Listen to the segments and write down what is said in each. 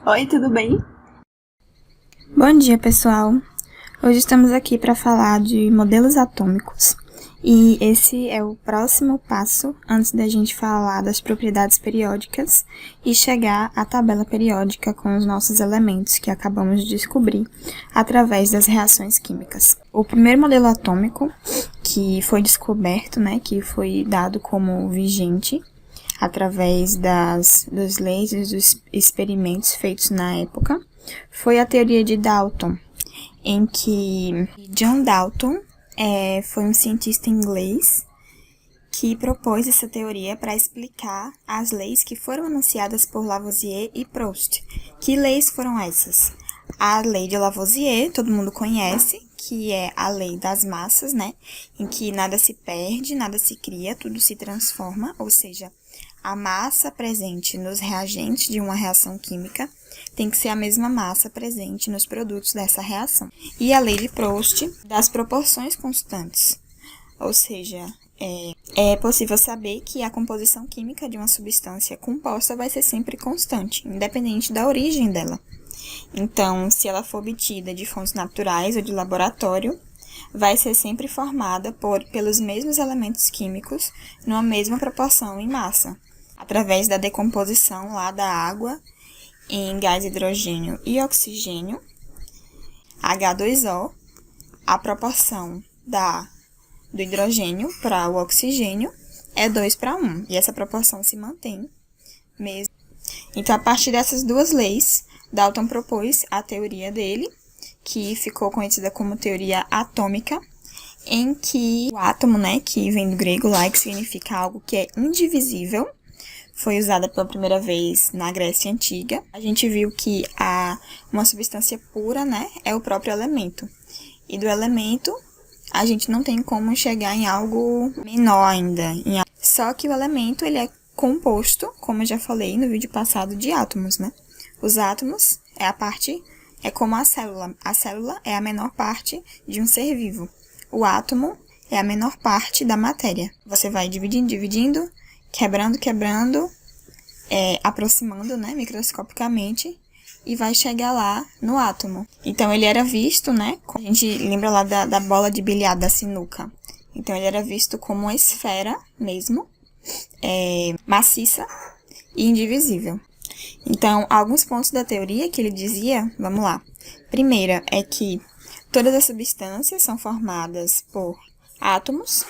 Oi, tudo bem? Bom dia, pessoal! Hoje estamos aqui para falar de modelos atômicos e esse é o próximo passo antes da gente falar das propriedades periódicas e chegar à tabela periódica com os nossos elementos que acabamos de descobrir através das reações químicas. O primeiro modelo atômico que foi descoberto, que foi dado como vigente através das leis e dos experimentos feitos na época, foi a teoria de Dalton, em que John Dalton foi um cientista inglês que propôs essa teoria para explicar as leis que foram anunciadas por Lavoisier e Proust. Que leis foram essas? A lei de Lavoisier, todo mundo conhece, que é a lei das massas, em que nada se perde, nada se cria, tudo se transforma, ou seja, a massa presente nos reagentes de uma reação química tem que ser a mesma massa presente nos produtos dessa reação. E a lei de Proust das proporções constantes, ou seja, é possível saber que a composição química de uma substância composta vai ser sempre constante, independente da origem dela. Então, se ela for obtida de fontes naturais ou de laboratório, vai ser sempre formada pelos mesmos elementos químicos numa mesma proporção em massa, através da decomposição lá da água em gás hidrogênio e oxigênio, H2O, a proporção do hidrogênio para o oxigênio é 2:1, e essa proporção se mantém mesmo. Então, a partir dessas duas leis, Dalton propôs a teoria dele, que ficou conhecida como teoria atômica, em que o átomo, que vem do grego lá, que significa algo que é indivisível, foi usada pela primeira vez na Grécia Antiga. A gente viu que uma substância pura, é o próprio elemento. E do elemento, a gente não tem como chegar em algo menor ainda. Só que o elemento, ele é composto, como eu já falei no vídeo passado, de átomos, Os átomos é como a célula. A célula é a menor parte de um ser vivo. O átomo é a menor parte da matéria. Você vai dividindo, quebrando, aproximando, microscopicamente, e vai chegar lá no átomo. Então, ele era visto, a gente lembra lá da bola de bilhar, da sinuca. Então, ele era visto como uma esfera mesmo, maciça e indivisível. Então, alguns pontos da teoria que ele dizia, vamos lá. Primeira é que todas as substâncias são formadas por átomos.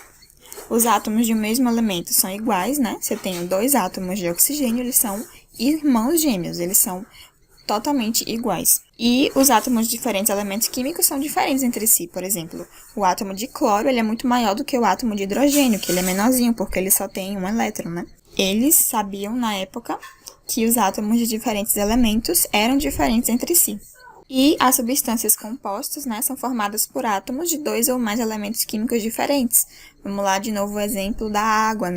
Os átomos de um mesmo elemento são iguais, Se eu tenho 2 átomos de oxigênio, eles são irmãos gêmeos, eles são totalmente iguais. E os átomos de diferentes elementos químicos são diferentes entre si. Por exemplo, o átomo de cloro, ele é muito maior do que o átomo de hidrogênio, que ele é menorzinho, porque ele só tem um elétron, Eles sabiam, na época, que os átomos de diferentes elementos eram diferentes entre si. E as substâncias compostas, são formadas por átomos de 2 ou mais elementos químicos diferentes. Vamos lá de novo o exemplo da água,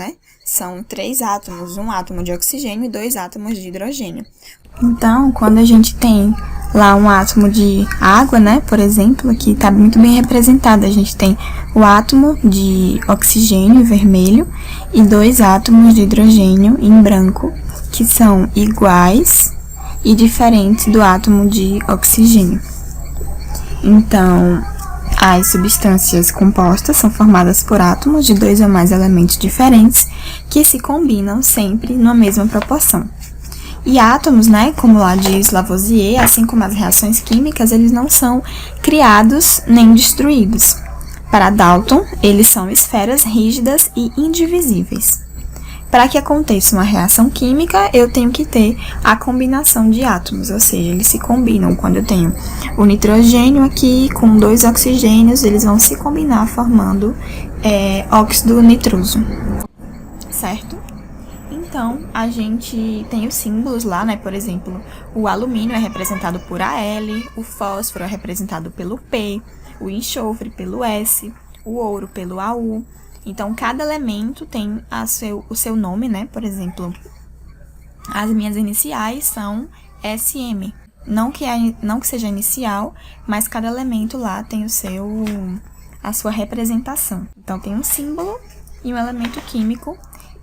São 3 átomos, um átomo de oxigênio e 2 átomos de hidrogênio. Então, quando a gente tem lá um átomo de água, por exemplo, aqui está muito bem representado. A gente tem o átomo de oxigênio em vermelho e 2 átomos de hidrogênio em branco, que são iguais e diferentes do átomo de oxigênio. Então, as substâncias compostas são formadas por átomos de 2 ou mais elementos diferentes que se combinam sempre numa mesma proporção. E átomos, como lá diz Lavoisier, assim como as reações químicas, eles não são criados nem destruídos. Para Dalton, eles são esferas rígidas e indivisíveis. Para que aconteça uma reação química, eu tenho que ter a combinação de átomos, ou seja, eles se combinam. Quando eu tenho o nitrogênio aqui com 2 oxigênios, eles vão se combinar formando óxido nitroso, certo? Então, a gente tem os símbolos lá, por exemplo, o alumínio é representado por Al, o fósforo é representado pelo P, o enxofre pelo S, o ouro pelo Au. Então, cada elemento tem o seu nome, Por exemplo, as minhas iniciais são SM. Não que seja inicial, mas cada elemento lá tem a sua representação. Então, tem um símbolo e um elemento químico,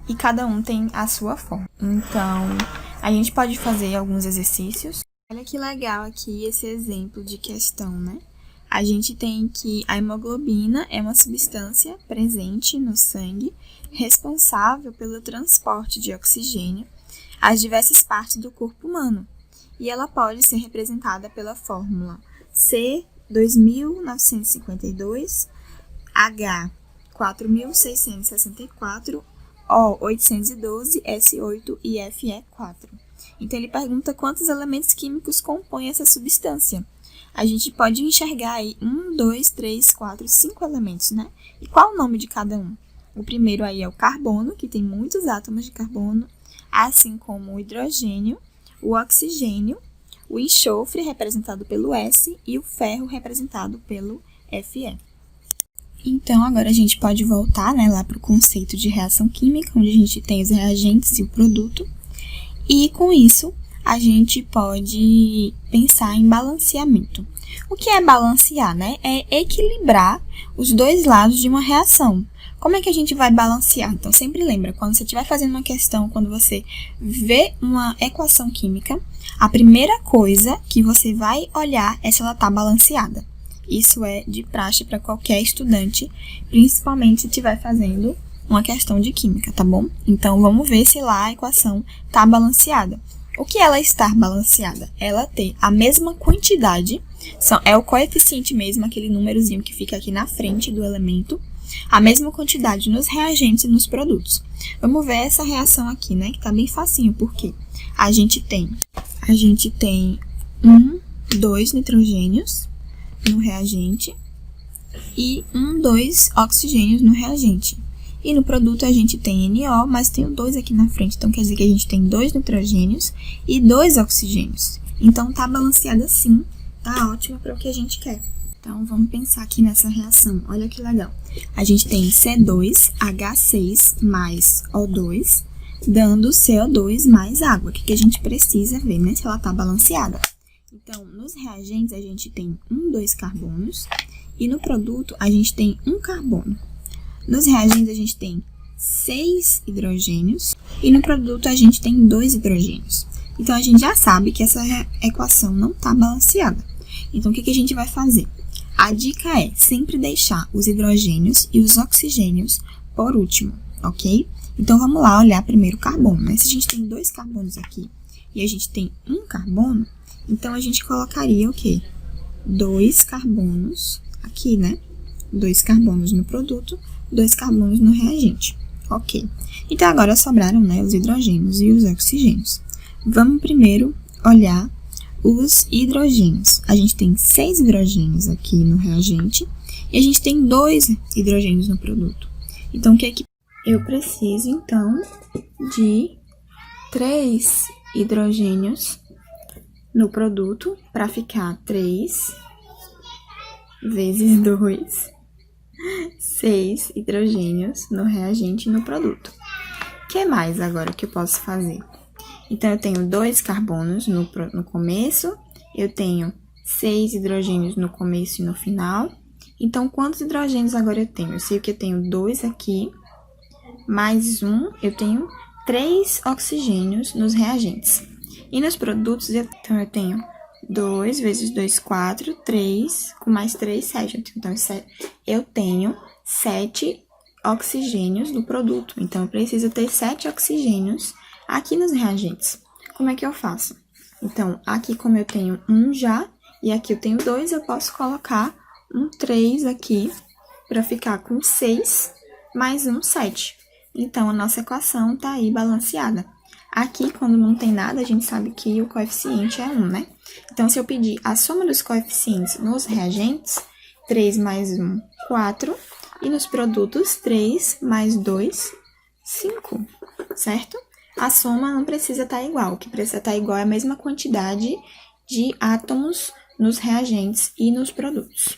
e cada um tem a sua forma. Então, a gente pode fazer alguns exercícios Olha que legal aqui esse exemplo de questão, né? A gente tem que a hemoglobina é uma substância presente no sangue, responsável pelo transporte de oxigênio às diversas partes do corpo humano. E ela pode ser representada pela fórmula C2952, H4664, O812, S8 e Fe4. Então, ele pergunta quantos elementos químicos compõem essa substância. A gente pode enxergar aí 1, 2, 3, 4, 5 elementos, né? E qual o nome de cada um? O primeiro aí é o carbono, que tem muitos átomos de carbono, assim como o hidrogênio, o oxigênio, o enxofre, representado pelo S, e o ferro, representado pelo Fe. Então, agora a gente pode voltar, né, lá para o conceito de reação química, onde a gente tem os reagentes e o produto. E, com isso, a gente pode pensar em balanceamento. O que é balancear, né? É equilibrar os dois lados de uma reação. Como é que a gente vai balancear? Então, sempre lembra, quando você estiver fazendo uma questão, quando você vê uma equação química, a primeira coisa que você vai olhar é se ela está balanceada. Isso é de praxe para qualquer estudante, principalmente se estiver fazendo uma questão de química, tá bom? Então, vamos ver se lá a equação está balanceada. O que ela estar balanceada? Ela ter a mesma quantidade, é o coeficiente mesmo, aquele númerozinho que fica aqui na frente do elemento, a mesma quantidade nos reagentes e nos produtos. Vamos ver essa reação aqui, né, que tá bem facinho, porque a gente tem 2 nitrogênios no reagente e 2 oxigênios no reagente. E no produto a gente tem NO, mas tem o 2 aqui na frente, então quer dizer que a gente tem 2 nitrogênios e 2 oxigênios. Então, tá balanceada sim, tá ótima para o que a gente quer. Então, vamos pensar aqui nessa reação, olha que legal. A gente tem C2H6 mais O2, dando CO2 mais água. O que a gente precisa ver, né, se ela tá balanceada. Então, nos reagentes a gente tem 2 carbonos e no produto a gente tem 1 carbono. Nos reagentes, a gente tem 6 hidrogênios e no produto a gente tem 2 hidrogênios. Então, a gente já sabe que essa equação não está balanceada. Então, o que a gente vai fazer? A dica é sempre deixar os hidrogênios e os oxigênios por último, ok? Então, vamos lá olhar primeiro o carbono, né? Se a gente tem 2 carbonos aqui e a gente tem 1 carbono, então a gente colocaria o quê? 2 carbonos aqui, né? 2 carbonos no produto, 2 carbonos no reagente. Ok. Então, agora sobraram, né, os hidrogênios e os oxigênios. Vamos primeiro olhar os hidrogênios. A gente tem 6 hidrogênios aqui no reagente e a gente tem 2 hidrogênios no produto. Então, o que é que eu preciso, então, de 3 hidrogênios no produto para ficar 3 vezes 2, 6 hidrogênios no reagente e no produto. O que mais agora que eu posso fazer? Então, eu tenho 2 carbonos no começo, eu tenho 6 hidrogênios no começo e no final. Então, quantos hidrogênios agora eu tenho? Eu sei que eu tenho 2 aqui, mais 1, eu tenho 3 oxigênios nos reagentes. E nos produtos, então, eu tenho 2 vezes 2, 4, 3, com mais 3, 7. Então, eu tenho 7 oxigênios no produto. Então, eu preciso ter 7 oxigênios aqui nos reagentes. Como é que eu faço? Então, aqui como eu tenho 1 já, e aqui eu tenho 2, eu posso colocar um 3 aqui, para ficar com 6, mais um 7. Então, a nossa equação tá aí balanceada. Aqui, quando não tem nada, a gente sabe que o coeficiente é 1, né? Então, se eu pedir a soma dos coeficientes nos reagentes, 3 mais 1, 4. E nos produtos, 3 mais 2, 5, certo? A soma não precisa estar igual. O que precisa estar igual é a mesma quantidade de átomos nos reagentes e nos produtos.